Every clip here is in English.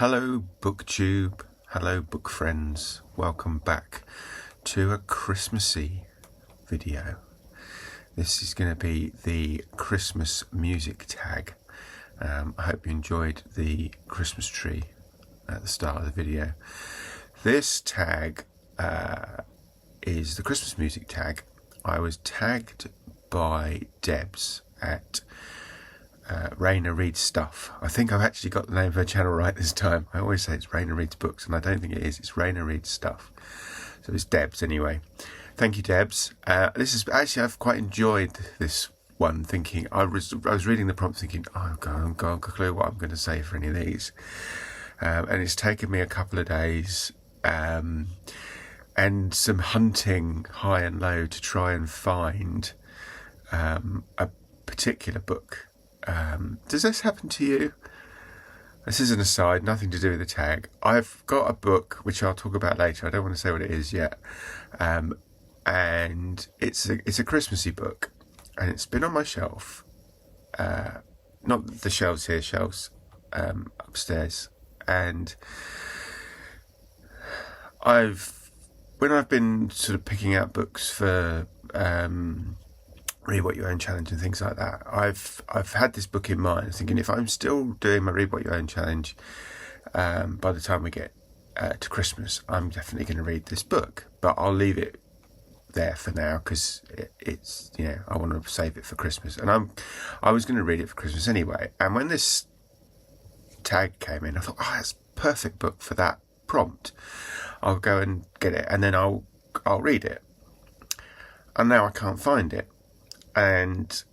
Hello booktube, hello book friends, welcome back to a Christmassy video. This is going to be the Christmas music tag. I hope you enjoyed the Christmas tree at the start of the video. This tag is the Christmas music tag. I was tagged by Debs at Reney Reads Stuff. I think I've actually got the name of her channel right this time. I always say it's Reney Reads Books, and I don't think it is. It's Reney Reads Stuff. So it's Debs anyway. Thank you, Debs. This is actually, I've quite enjoyed this one. Thinking I was reading the prompt, thinking, oh God, I've got a clue what I'm going to say for any of these. And it's taken me a couple of days and some hunting high and low to try and find a particular book. Does this happen to you? This is an aside, nothing to do with the tag. I've got a book which I'll talk about later. I don't want to say what it is yet, and it's a Christmassy book, and it's been on my shelf. Not the shelves here, shelves upstairs, and when I've been sort of picking out books for Read What Your Own challenge and things like that, I've had this book in mind, thinking if I'm still doing my Read What Your Own challenge by the time we get to Christmas, I'm definitely going to read this book, but I'll leave it there for now because it's I want to save it for Christmas, and I was going to read it for Christmas anyway. And when this tag came in, I thought, oh, that's a perfect book for that prompt. I'll go and get it, and then I'll read it. And now I can't find it. And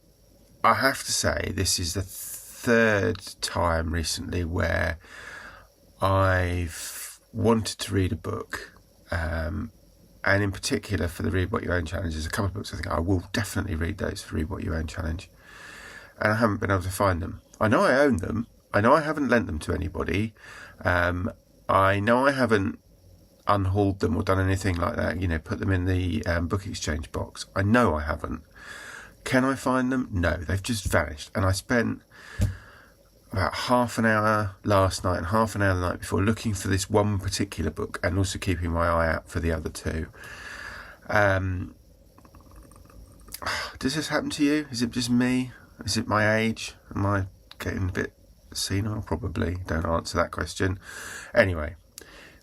I have to say, this is the third time recently where I've wanted to read a book, and in particular for the Read What Your Own challenge, there's a couple of books I think I will definitely read those for Read What Your Own challenge, and I haven't been able to find them. I know I own them. I know I haven't lent them to anybody. I know I haven't unhauled them or done anything like that, put them in the book exchange box. I know I haven't. Can I find them? No, they've just vanished. And I spent about half an hour last night and half an hour the night before looking for this one particular book, and also keeping my eye out for the other two. Does this happen to you? Is it just me? Is it my age? Am I getting a bit senile? Probably. Don't answer that question. Anyway,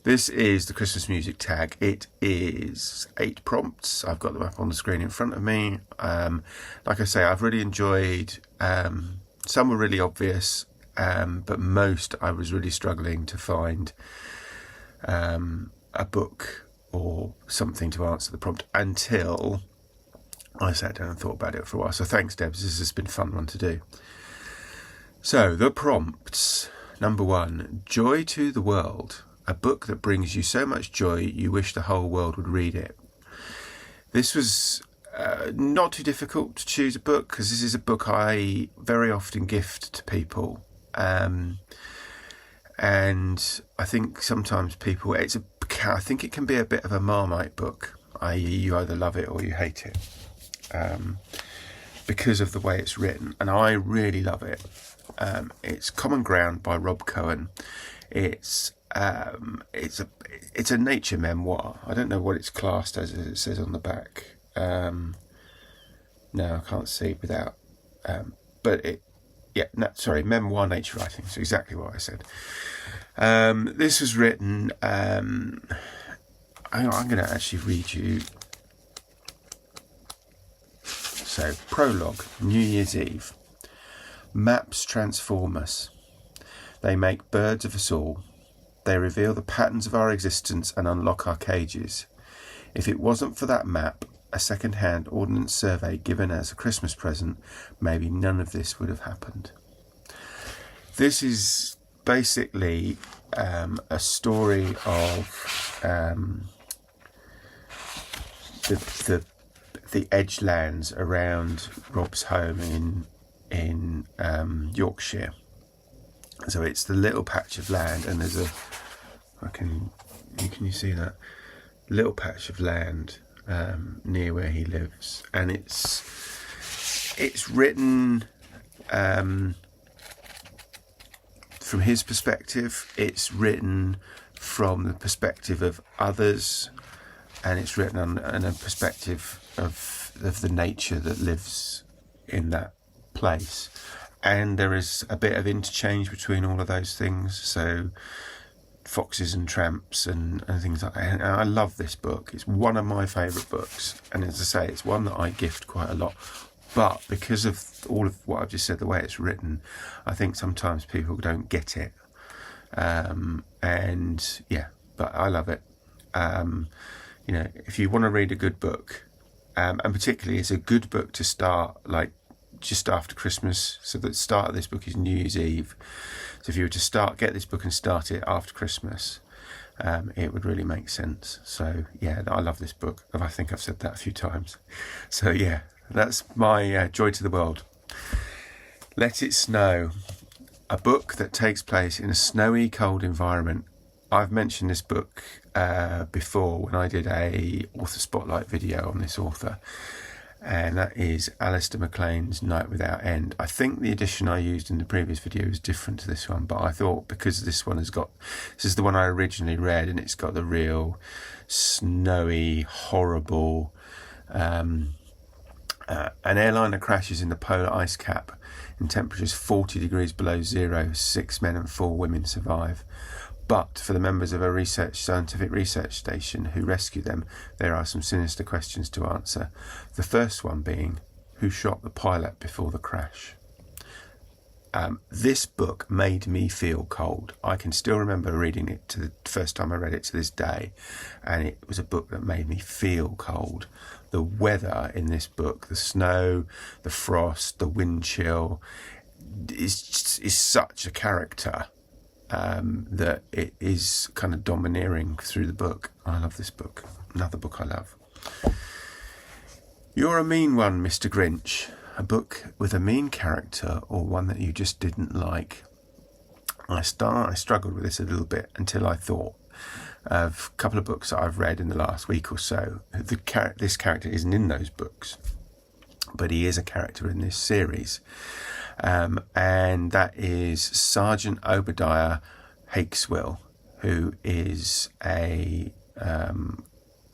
this is the Christmas music tag. It is 8 prompts. I've got them up on the screen in front of me. Like I say, I've really enjoyed. Some were really obvious, but most I was really struggling to find a book or something to answer the prompt until I sat down and thought about it for a while. So thanks, Debs. This has been a fun one to do. So the prompts. Number 1, Joy to the World. A book that brings you so much joy you wish the whole world would read it. This was not too difficult to choose a book, because this is a book I very often gift to people. And I think sometimes people, I think it can be a bit of a Marmite book, i.e. you either love it or you hate it, because of the way it's written. And I really love it. It's Common Ground by Rob Cohen. It's a nature memoir. I don't know what it's classed as it says on the back. No, I can't see without. Memoir, nature writing. So exactly what I said. This was written. I'm going to actually read you. So, prologue, New Year's Eve. Maps transform us. They make birds of us all. They reveal the patterns of our existence and unlock our cages. If it wasn't for that map, a second-hand ordnance survey given as a Christmas present, maybe none of this would have happened. This is basically a story of the edgelands around Rob's home in Yorkshire. So it's the little patch of land, and there's can you see that little patch of land near where he lives, and it's written from his perspective. It's written from the perspective of others, and it's written on a perspective of the nature that lives in that place. And there is a bit of interchange between all of those things. So foxes and tramps and things like that. And I love this book. It's one of my favourite books. And as I say, it's one that I gift quite a lot. But because of all of what I've just said, the way it's written, I think sometimes people don't get it. And yeah, but I love it. You know, if you want to read a good book, and particularly it's a good book to start like just after Christmas. So the start of this book is New Year's Eve. So if you were to get this book and start it after Christmas, it would really make sense. So yeah, I love this book. I think I've said that a few times. So yeah, that's my joy to the world. Let It Snow, a book that takes place in a snowy, cold environment. I've mentioned this book before when I did a author spotlight video on this author, and that is Alistair MacLean's Night Without End. I think the edition I used in the previous video is different to this one, but I thought because this one this is the one I originally read, and it's got the real snowy, horrible, an airliner crashes in the polar ice cap in temperatures 40 degrees below zero. 6 men and 4 women survive. But for the members of a scientific research station who rescue them, there are some sinister questions to answer. The first one being, who shot the pilot before the crash? This book made me feel cold. I can still remember reading it the first time I read it to this day, and it was a book that made me feel cold. The weather in this book, the snow, the frost, the wind chill, is such a character. That it is kind of domineering through the book. I love this book. Another book I love. You're a Mean One, Mr. Grinch. A book with a mean character or one that you just didn't like. I struggled with this a little bit until I thought of a couple of books that I've read in the last week or so. This character isn't in those books, but he is a character in this series. And that is Sergeant Obadiah Hakeswill, who is a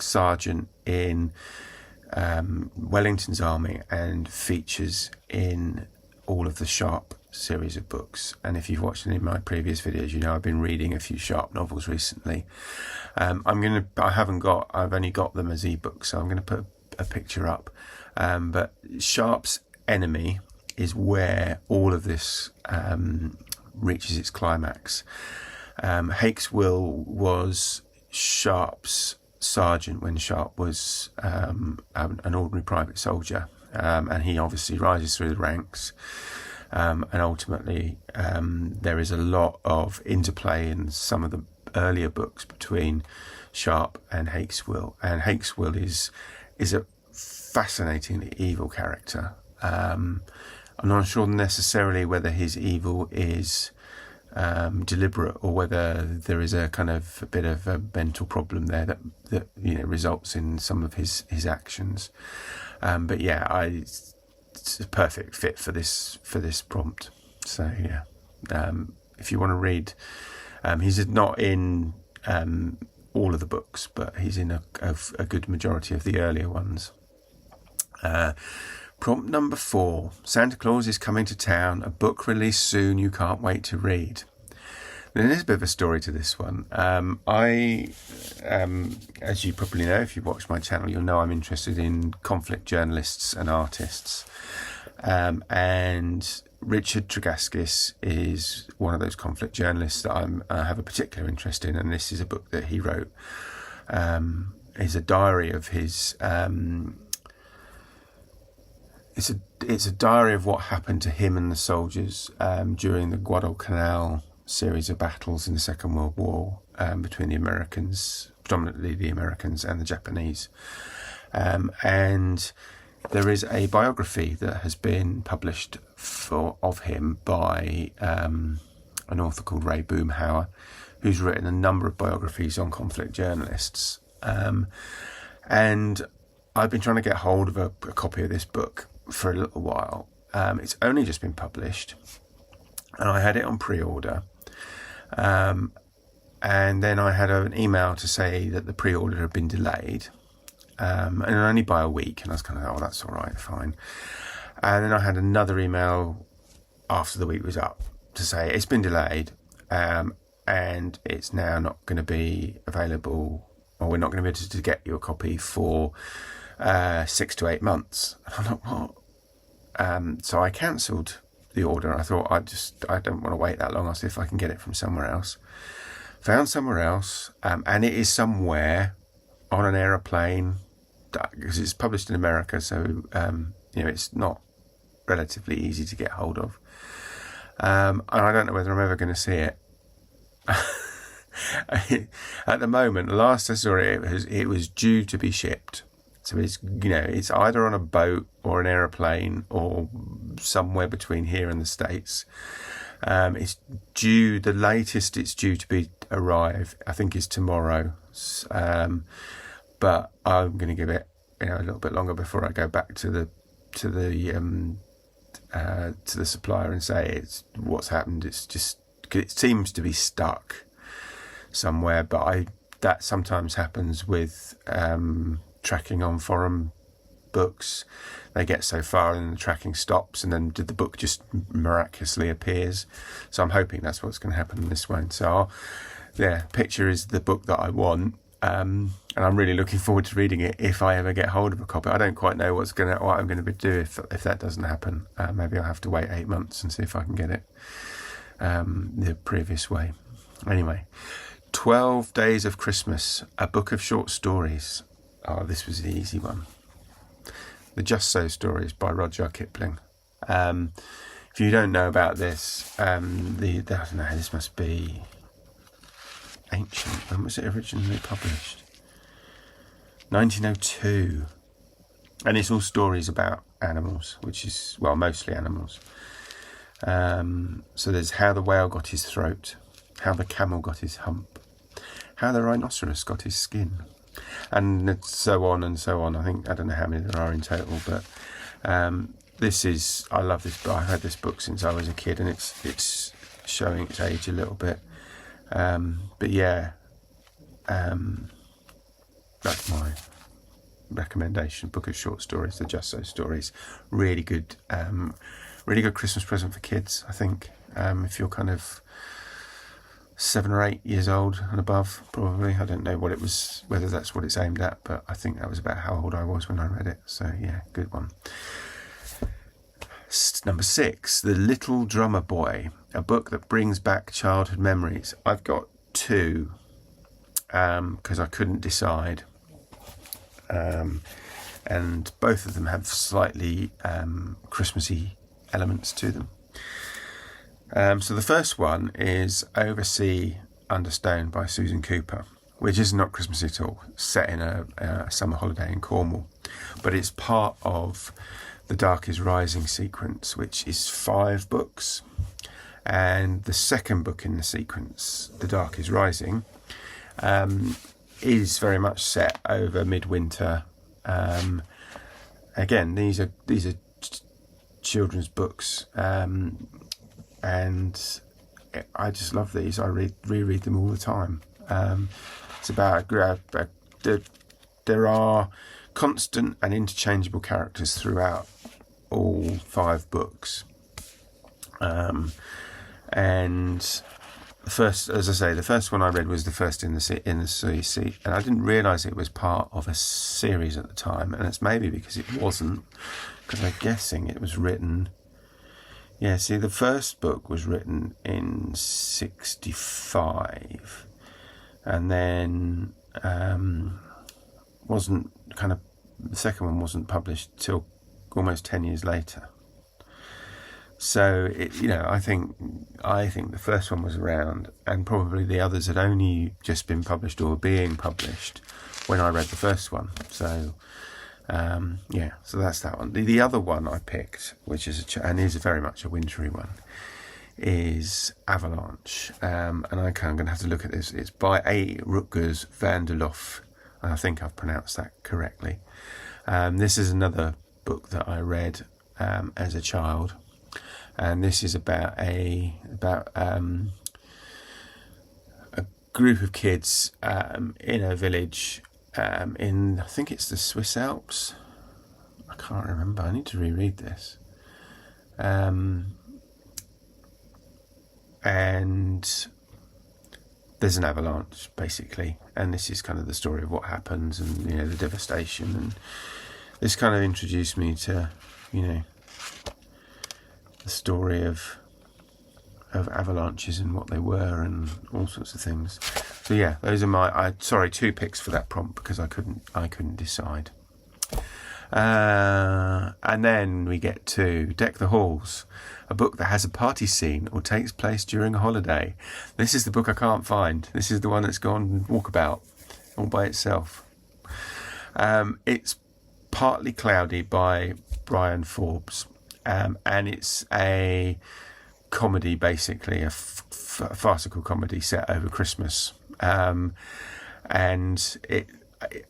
sergeant in Wellington's army and features in all of the Sharp series of books. And if you've watched any of my previous videos, you know I've been reading a few Sharp novels recently. I've only got them as ebooks, so I'm going to put a picture up. But Sharp's Enemy is where all of this reaches its climax. Hakeswill was Sharp's sergeant when Sharp was an ordinary private soldier, and he obviously rises through the ranks, and ultimately there is a lot of interplay in some of the earlier books between Sharp and Hakeswill, and Hakeswill is a fascinatingly evil character. I'm not sure necessarily whether his evil is deliberate or whether there is a kind of a bit of a mental problem there that results in some of his actions. But yeah, it's a perfect fit for this prompt. So yeah, if you want to read, he's not in all of the books, but he's in a good majority of the earlier ones. Prompt number 4. Santa Claus is Coming to Town, a book released soon you can't wait to read. Now, there's a bit of a story to this one. As you probably know, if you've watched my channel, you'll know I'm interested in conflict journalists and artists. And Richard Tregaskis is one of those conflict journalists that I have a particular interest in, and this is a book that he wrote. It's a diary of his... It's a diary of what happened to him and the soldiers during the Guadalcanal series of battles in the Second World War between the Americans, predominantly the Americans, and the Japanese. And there is a biography that has been published of him by an author called Ray Boomhauer, who's written a number of biographies on conflict journalists. And I've been trying to get hold of a copy of this book for a little while. It's only just been published, and I had it on pre-order, And then I had an email to say that the pre-order had been delayed, and only by a week. And I was kind of, oh, that's all right, fine. And then I had another email after the week was up to say it's been delayed, and it's now not going to be available, or we're not going to be able to get you a copy for 6 to 8 months. And I'm like, what? So I cancelled the order. I thought I don't want to wait that long. I'll see if I can get it from somewhere else. Found somewhere else, and it is somewhere on an aeroplane, because it's published in America, so it's not relatively easy to get hold of. And I don't know whether I'm ever going to see it. At the moment, last I saw it was due to be shipped. So it's either on a boat or an aeroplane or somewhere between here and the States. It's due, the latest it's due to arrive, I think, is tomorrow. But I'm going to give it a little bit longer before I go back to the supplier and say it's what's happened. It's just, it seems to be stuck somewhere, but that sometimes happens with tracking on foreign books. They get so far and the tracking stops, and then the book just miraculously appears. So I'm hoping that's what's going to happen in this one. So Picture is the book that I want, and I'm really looking forward to reading it if I ever get hold of a copy. I don't quite know what I'm going to do if that doesn't happen. Maybe I'll have to wait 8 months and see if I can get it the previous way. Anyway, 12 Days of Christmas, a book of short stories. Oh, this was the easy one. The Just So Stories by Rudyard Kipling. If you don't know about this, I don't know, this must be ancient. When was it originally published? 1902. And it's all stories about animals, which is, well, mostly animals. So there's how the whale got his throat, how the camel got his hump, how the rhinoceros got his skin, and so on and so on. I don't know how many there are in total, but I love this book. I've had this book since I was a kid, and it's showing its age a little bit. But yeah, that's my recommendation. Book of short stories, the Just So Stories. Really good Christmas present for kids, I think. If you're kind of 7 or 8 years old and above, probably. I don't know whether that's what it's aimed at, but I think that was about how old I was when I read it. So yeah, good one. Number 6, The Little Drummer Boy, a book that brings back childhood memories. I've got 2, because I couldn't decide. And both of them have slightly Christmassy elements to them. So the first one is Oversea Under Stone by Susan Cooper, which is not Christmassy at all. It's set in a summer holiday in Cornwall, but it's part of the Dark is Rising sequence, which is 5 books. And the second book in the sequence, The Dark is Rising, is very much set over midwinter. Again, these are children's books, and I just love these. I reread them all the time. It's about there are constant and interchangeable characters throughout all 5 books. And the first one I read was the first in the sea, and I didn't realise it was part of a series at the time, and it's maybe because it wasn't, because I'm guessing it was written. Yeah, see, the first book was written in 1965, and then the second one wasn't published till almost 10 years later. So I think the first one was around, and probably the others had only just been published or were being published when I read the first one. So so that's that one. The other one I picked, which is is very much a wintry one, is Avalanche, and I'm going to have to look at this. It's by A. Rutgers van der Lof. I think I've pronounced that correctly. This is another book that I read as a child. And this is about group of kids in a village in, I think it's the Swiss Alps. I can't remember. I need to reread this. And there's an avalanche, basically, and this is kind of the story of what happens, and the devastation, and this kind of introduced me to the story of avalanches and what they were and all sorts of things. So yeah, those are my 2 picks for that prompt because I couldn't decide. And then we get to Deck the Halls, a book that has a party scene or takes place during a holiday. This is the book I can't find. This is the one that's gone walkabout all by itself. It's Partly Cloudy by Brian Forbes, and it's a comedy, basically a farcical comedy set over Christmas. And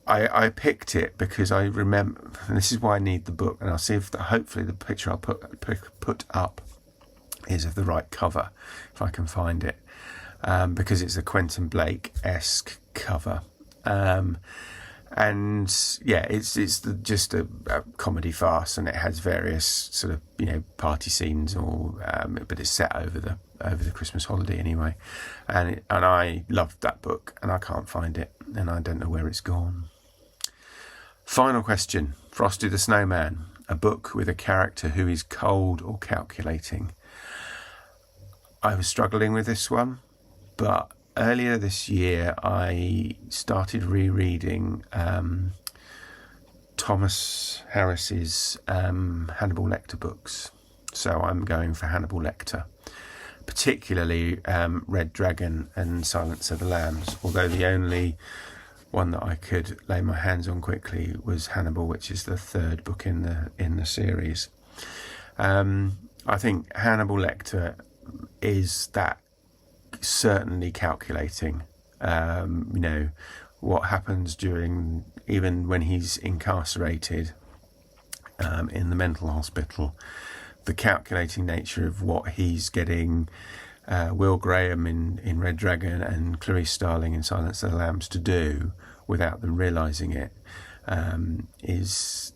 I picked it because I remember, and this is why I need the book, and I'll see if hopefully the picture I'll put up is of the right cover, if I can find it, because it's a Quentin Blake-esque cover. And yeah, it's just a comedy farce, and it has various sort of party scenes, but it's set over the Christmas holiday anyway. And I loved that book, and I can't find it, and I don't know where it's gone. Final question: Frosty the Snowman, a book with a character who is cold or calculating. I was struggling with this one, but earlier this year, I started rereading Thomas Harris's Hannibal Lecter books. So I'm going for Hannibal Lecter, particularly Red Dragon and Silence of the Lambs, although the only one that I could lay my hands on quickly was Hannibal, which is the 3rd book in the series. I think Hannibal Lecter is that certainly calculating, what happens during, even when he's incarcerated in the mental hospital, the calculating nature of what he's getting Will Graham in Red Dragon and Clarice Starling in Silence of the Lambs to do without them realising it is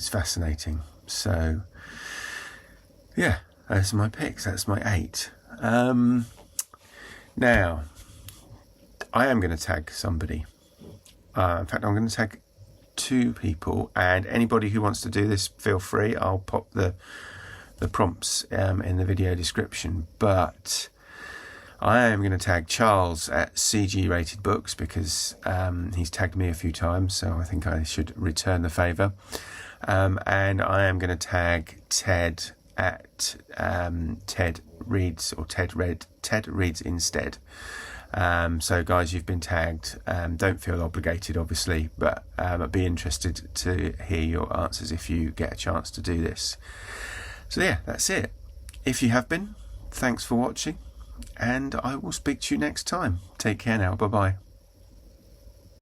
fascinating. So yeah, those are my picks. That's my 8. Now, I am going to tag somebody. In fact, I'm going to tag 2 people, and anybody who wants to do this, feel free. I'll pop the prompts in the video description. But I am going to tag Charles at CG Rated Books because he's tagged me a few times, so I think I should return the favour. And I am going to tag Ted at Ted Reads, or Ted Reads Instead. So guys, you've been tagged. Don't feel obligated, obviously, but I'd be interested to hear your answers if you get a chance to do this. So yeah, that's it. If you have been, thanks for watching, and I will speak to you next time. Take care now. Bye bye.